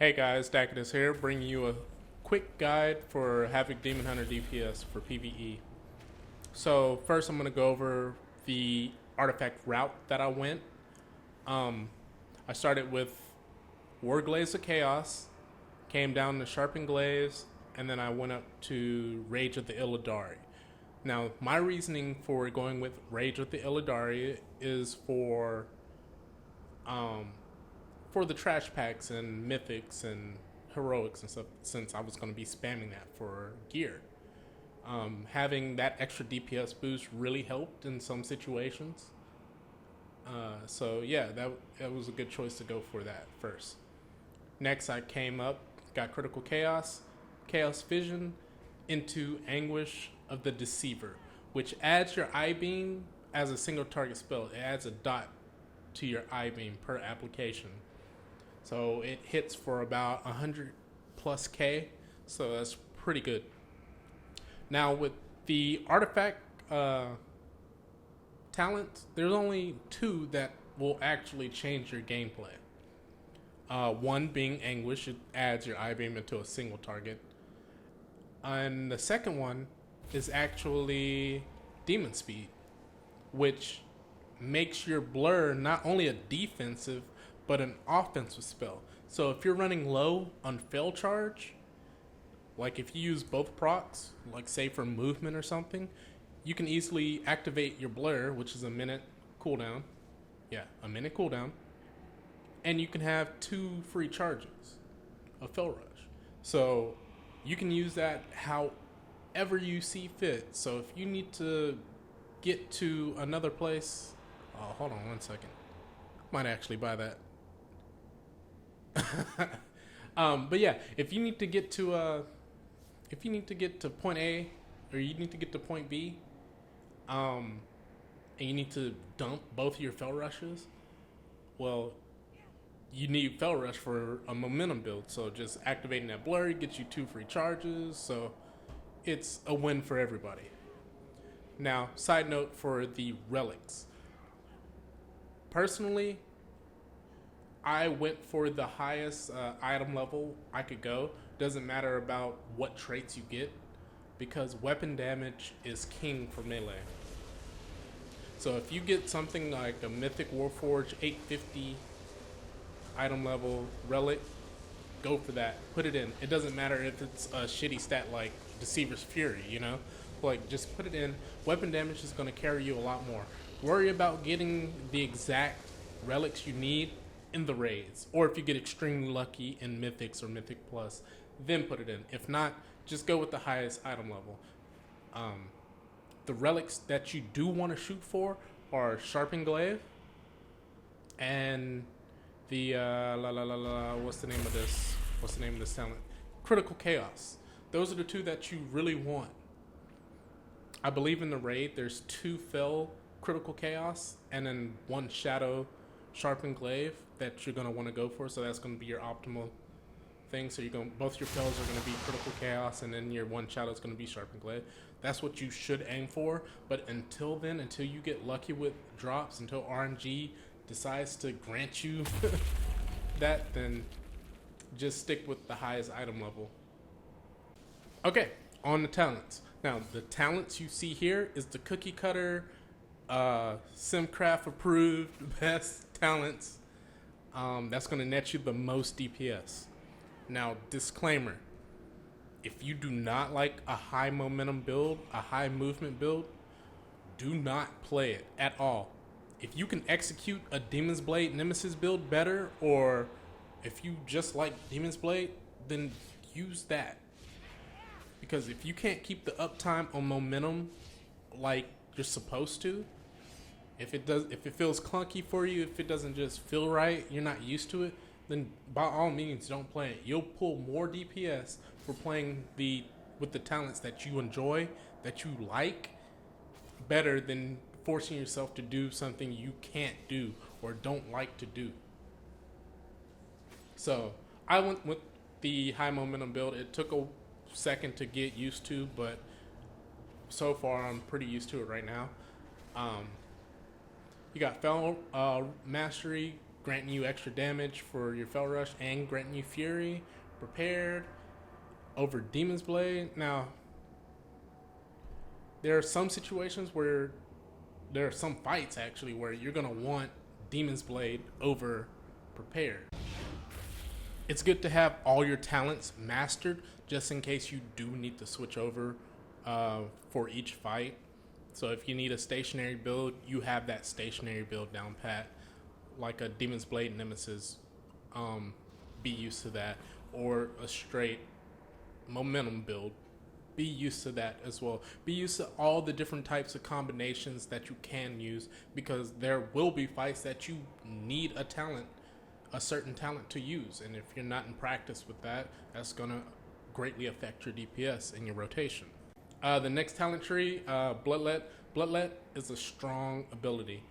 Hey guys, Dacus here, bringing you a quick guide for Havoc Demon Hunter DPS for PvE. So first I'm going to go over the artifact route that I went. I started with Warglaze of Chaos, came down to Sharpened Glaze, and then I went up to Rage of the Illidari. Now, my reasoning for going with Rage of the Illidari is um, for the trash packs and mythics and heroics and stuff, since I was going to be spamming that for gear. Having that extra DPS boost really helped in some situations. So yeah, that was a good choice to go for that first. Next, I came up, got Critical Chaos, Chaos Vision, into Anguish of the Deceiver, which adds your eye beam as a single target spell. It adds a dot to your eye beam per application. So it hits for about 100 plus K, so that's pretty good. Now with the artifact talents, there's only two that will actually change your gameplay. One being Anguish, it adds your eye beam into a single target. And the second one is actually Demon Speed, which makes your blur not only a defensive but an offensive spell. So if you're running low on fail charge, like if you use both procs, like say for movement or something, you can easily activate your blur, which is a minute cooldown. Yeah, a minute cooldown. And you can have 2 free charges of fail rush. So you can use that however you see fit. So if you need to get to another place, hold on one second. Might actually buy that. But yeah, if you need to get to point A, or you need to get to point B, and you need to dump both of your fell rushes, well, you need fell rush for a momentum build. So just activating that blur gets you 2 free charges. So it's a win for everybody. Now, side note for the relics. Personally, I went for the highest item level I could go. Doesn't matter about what traits you get, because weapon damage is king for melee. So if you get something like a Mythic Warforged 850 item level relic, go for that. Put it in. It doesn't matter if it's a shitty stat like Deceiver's Fury, Like, just put it in. Weapon damage is going to carry you a lot more. Worry about getting the exact relics you need in the raids, or if you get extremely lucky in Mythics or Mythic Plus, then put it in. If not, just go with the highest item level. The relics that you do want to shoot for are Sharpened Glaive and the what's the name of this? What's the name of this talent? Critical Chaos. Those are the two that you really want. I believe in the raid there's 2 fell Critical Chaos and then 1 Shadow Sharpened Glaive that you're gonna want to go for. So that's gonna be your optimal thing. So both your fells are gonna be Critical Chaos, and then your 1 Shadow is gonna be Sharpened Glaive. That's what you should aim for. But until then, until you get lucky with drops, until RNG decides to grant you that, then just stick with the highest item level. Okay, on the talents. Now, the talents you see here is the cookie cutter, Simcraft approved best talents. That's going to net you the most DPS. Now, disclaimer. If you do not like a high momentum build, a high movement build, do not play it at all. If you can execute a Demon's Blade Nemesis build better, or if you just like Demon's Blade, then use that. Because if you can't keep the uptime on momentum like you're supposed to, if it feels clunky for you, if it doesn't just feel right, you're not used to it, then by all means don't play it. You'll pull more DPS for playing with the talents that you enjoy, that you like, better than forcing yourself to do something you can't do or don't like to do. So I went with the high momentum build. It took a second to get used to, but so far I'm pretty used to it right now. You got Fel Mastery, granting you extra damage for your Fel Rush and granting you Fury, Prepared, over Demon's Blade. Now, there are some situations where there are some fights actually where you're gonna want Demon's Blade over Prepared. It's good to have all your talents mastered just in case you do need to switch over for each fight. So if you need a stationary build, you have that stationary build down pat, like a Demon's Blade Nemesis. Be used to that, or a straight momentum build. Be used to that as well. Be used to all the different types of combinations that you can use, because there will be fights that you need a certain talent to use, and if you're not in practice with that, that's gonna greatly affect your DPS and your rotation. The next talent tree, Bloodlet. Bloodlet is a strong ability.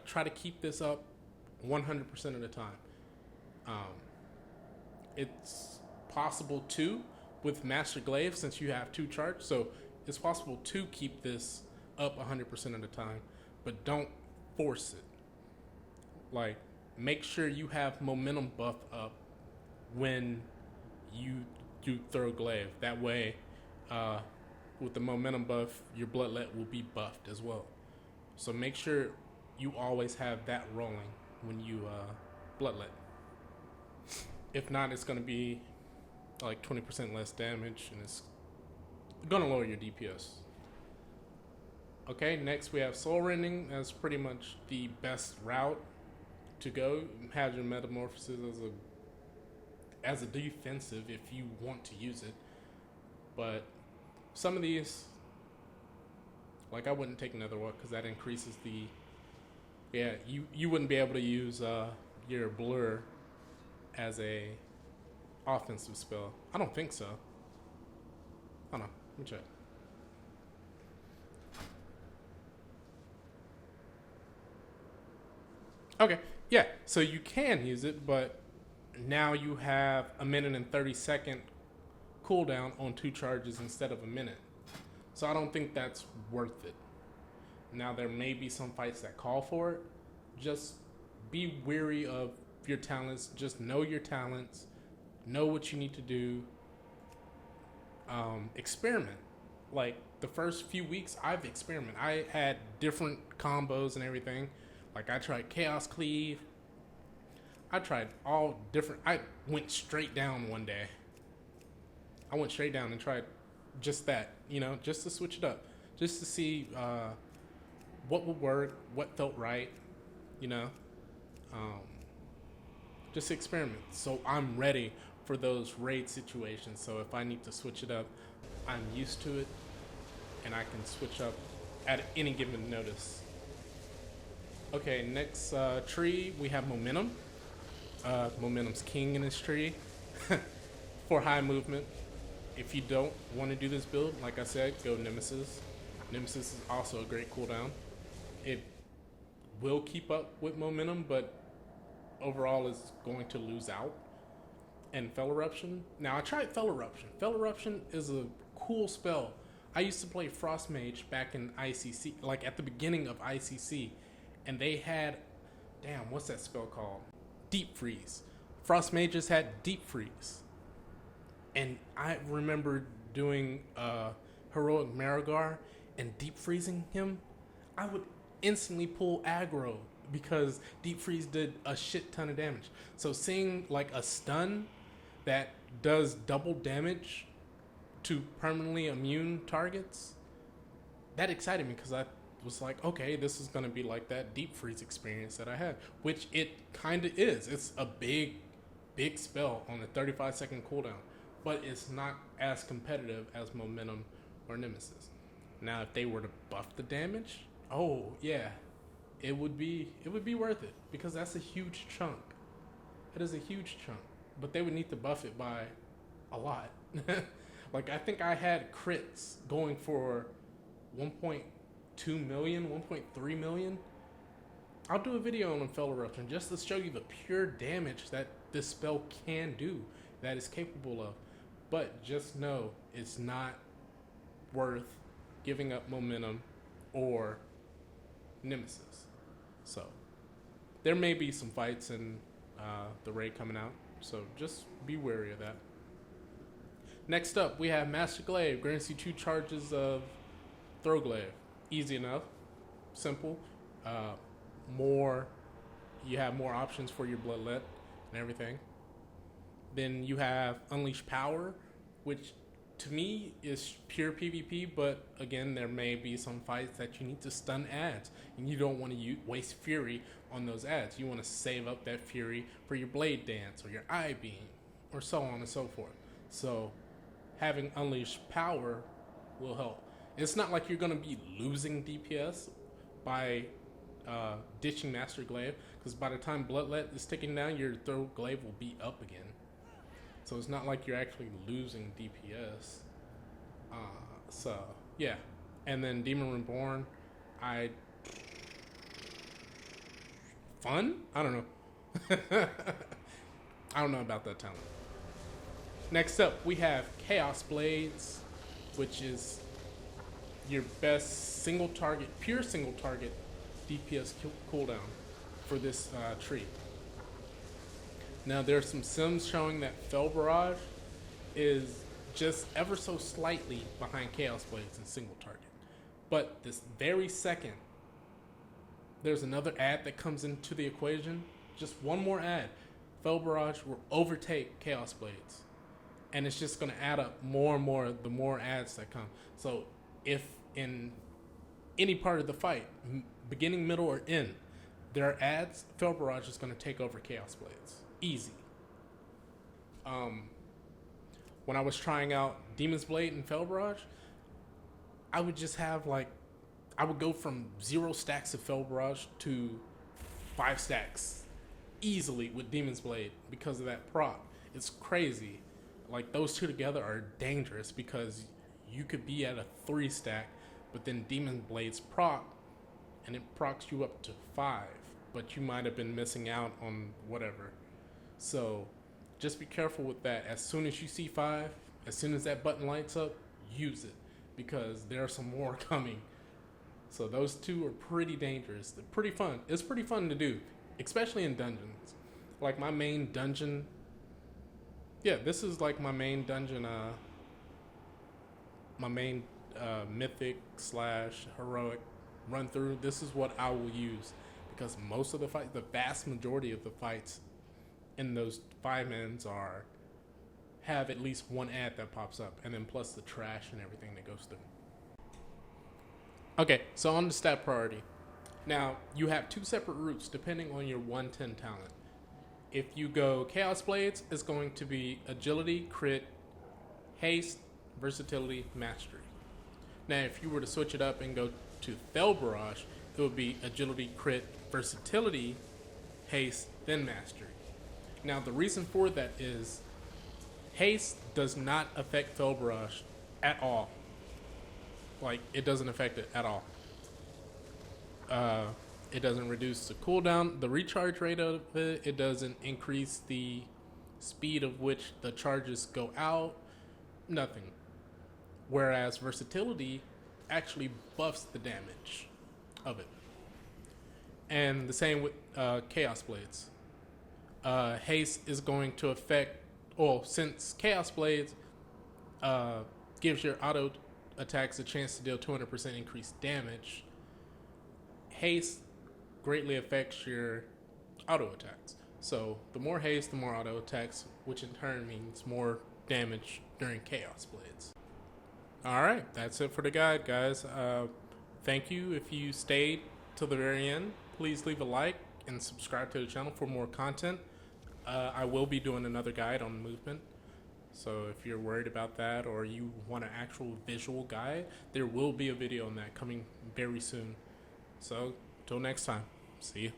Try to keep this up 100% of the time. It's possible to with Master Glaive, since you have 2 charge, so it's possible to keep this up 100% of the time, but don't force it. Like, make sure you have momentum buff up when you do throw Glaive. That way, with the momentum buff, your Bloodlet will be buffed as well. So make sure you always have that rolling when you Bloodlet. If not, it's going to be like 20% less damage, and it's going to lower your DPS. Okay, next we have Soul Rending. That's pretty much the best route to go. Have your Metamorphosis as a defensive if you want to use it. But some of these, like, I wouldn't take another one because that increases the... Yeah, you wouldn't be able to use your Blur as a offensive spell. I don't think so. I don't know. Let me check. Okay, yeah, so you can use it, but now you have a minute and 30-second cooldown on 2 charges instead of a minute. So I don't think that's worth it. Now, there may be some fights that call for it. Just be wary of your talents. Just know your talents. Know what you need to do. Experiment. Like, the first few weeks, I've experimented. I had different combos and everything. Like, I tried Chaos Cleave. I tried all different... I went straight down one day. I went straight down and tried just that, you know, just to switch it up. Just to see what would work, what felt right, you know. Just experiment. So I'm ready for those raid situations. So if I need to switch it up, I'm used to it, and I can switch up at any given notice. Okay, next tree, we have Momentum. Momentum's king in this tree for high movement. If you don't want to do this build, like I said, go Nemesis. Nemesis is also a great cooldown. It will keep up with Momentum, but overall is going to lose out. And Fel Eruption. Now, I tried Fel Eruption. Fel Eruption is a cool spell. I used to play Frost Mage back in ICC, like at the beginning of ICC, and they had, damn, what's that spell called? Deep Freeze. Frost Mages had Deep Freeze. And I remember doing Heroic Marigar and deep freezing him. I would instantly pull aggro because Deep Freeze did a shit ton of damage. So seeing like a stun that does double damage to permanently immune targets, that excited me because I was like, okay, this is going to be like that Deep Freeze experience that I had, which it kind of is. It's a big spell on a 35-second cooldown, but it's not as competitive as Momentum or Nemesis. Now, if they were to buff the damage, oh yeah, it would be worth it because that's a huge chunk. It is a huge chunk, but they would need to buff it by a lot. Like, I think I had crits going for 1.2 million, 1.3 million. I'll do a video on Fel Eruption just to show you the pure damage that this spell can do, that it's capable of. But just know it's not worth giving up Momentum or Nemesis. So there may be some fights in the raid coming out, so just be wary of that. Next up, we have Master Glaive. Grants you 2 charges of Throw Glaive. Easy enough. Simple. You have more options for your Bloodlet and everything. Then you have Unleash Power, which to me is pure PvP, but again, there may be some fights that you need to stun ads, and you don't want to waste Fury on those ads. You want to save up that Fury for your Blade Dance or your Eye Beam, or so on and so forth. So having Unleashed Power will help. It's not like you're going to be losing DPS by ditching Master Glaive, because by the time Bloodlet is ticking down, your Throw Glaive will be up again. So it's not like you're actually losing DPS. So, yeah. And then Demon Reborn, fun? I don't know. I don't know about that talent. Next up, we have Chaos Blades, which is your best single target, pure single target DPS cooldown for this tree. Now, there are some sims showing that Fell Barrage is just ever so slightly behind Chaos Blades in single target. But this very second, there's another ad that comes into the equation. Just one more ad. Fell Barrage will overtake Chaos Blades. And it's just going to add up more and more the more ads that come. So if in any part of the fight, beginning, middle, or end, there are ads, Fell Barrage is going to take over Chaos Blades. Easy. When I was trying out Demon's Blade and Fell Barrage, I would just have I would go from 0 stacks of Fell Barrage to 5 stacks easily with Demon's Blade because of that proc. It's crazy. Like, those two together are dangerous because you could be at a 3 stack, but then Demon's Blade's proc, and it procs you up to 5, but you might have been missing out on whatever. So just be careful with that. As soon as you see 5, as soon as that button lights up, use it, because there are some more coming. So those two are pretty dangerous. They're pretty fun. It's pretty fun to do, especially in dungeons. Like my main dungeon, this is like my main dungeon, my main mythic / heroic run through. This is what I will use, because most of the fights, the vast majority of the fights in those 5-mans have at least one ad that pops up, and then plus the trash and everything that goes through. Okay, so on the stat priority. Now, you have 2 separate routes depending on your 110 talent. If you go Chaos Blades, it's going to be Agility, Crit, Haste, Versatility, Mastery. Now, if you were to switch it up and go to Fell Barrage, it would be Agility, Crit, Versatility, Haste, then Mastery. Now, the reason for that is Haste does not affect Fell Barrage at all. Like, it doesn't affect it at all. It doesn't reduce the cooldown, the recharge rate of it. It doesn't increase the speed of which the charges go out. Nothing. Whereas Versatility actually buffs the damage of it. And the same with Chaos Blades. Haste is going to affect, since Chaos Blades gives your auto attacks a chance to deal 200% increased damage, Haste greatly affects your auto attacks. So the more haste, the more auto attacks, which in turn means more damage during Chaos Blades. Alright, that's it for the guide, guys. Thank you if you stayed till the very end. Please leave a like and subscribe to the channel for more content. I will be doing another guide on movement. So if you're worried about that, or you want an actual visual guide, there will be a video on that coming very soon. So, till next time, see you.